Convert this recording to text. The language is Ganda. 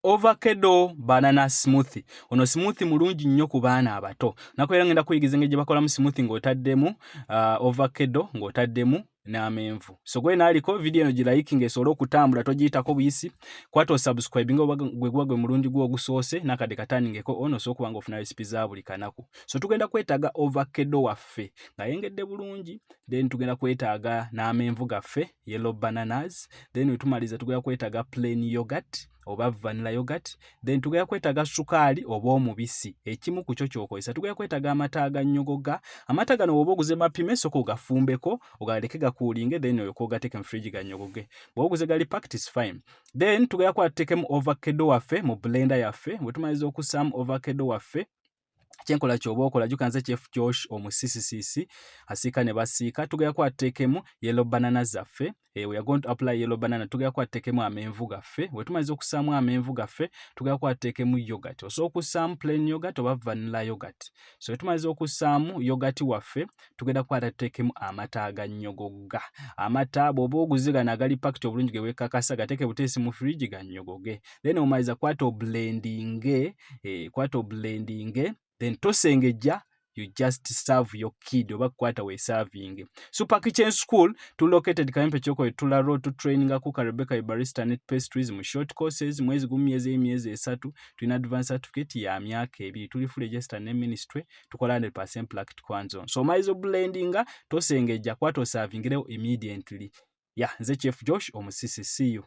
Avocado Banana Smoothie. Ono smoothie mulungi nnyo ku baana abato. Nakwera ngenda kuyigiza engeri gye bakolamu smoothie ng'otaddemu avocado ng'otaddemu n'amenvu. So gwe naaliko video eno girayiki ng'esobola okutambula togiyitako buyisi. Kwata osubscribe nga gwe guba gwe mulungi gwo ogusoose n'akadde katandingeko ono osobola nga ofuna recipe za buli kanaku. So tugenda kwetaaga avocado waffe ng'ayengedde bulungi, then tugenda kwetaaga n'amenvu gaffe yellow bananas, then we tumaliza tugenda kwetaaga plain yogurt oba vanilla yogurt, then tugenda kwetaaga sukaali oba omubisi ekimu ku kyo ky'okozesa. Tugenda kwetaaga amata agannyogoga. Amata gano bw'oba oguze mapime sooka ogafumbeko ogaleke gakuulinge, then olyoke ogateeke mu fridge gannyogoge. Bw'oba oguze gali packed is fine. Then tugenda kwatuteekemu avocado waffe mu blender yaffe. Bwe tumaliza okussaamu avocado waffe, kyenkola ky'oba okola jukanze Chef Josh Omusiisisiisi asiika ne basiika. Tugenda kwatuteekemu yellow banana zaffe. We are going to apply yellow banana. Tugenda kwatuteekemu amenvu gaffe. Bwe tumaliza okussaamu amenvu gaffe, tugenda kwatuteekemu yogurt. Osobola okussaamu plain yogurt oba vanilla yogurt. So bwe tumaliza okussaamu yogurt waffe, tugenda kwatuteekemu amata agannyogoga. Amata bw'oba oguze gano agali packed obulungi ge weekakasa gateeke buteesi mu fridge gannyogoge. Then omaliza kwata oblendinge, then tosengejja, you just serve your kid oba kwata we serving. Super Kitchen School to located Kayempe Kyoko Tula Road to training akuka Rebecca Barista Net Pastries mu short courses mwezi gumu myezi 3 tulina advance certificate ya myaka 2 tuli full register ne ministry tukola 100% plaque tukwanzo. So maizo blendinga tosengejja kwata serving leo immediately. Yeah, nze Chef Josh Omusiisisiisi. See you.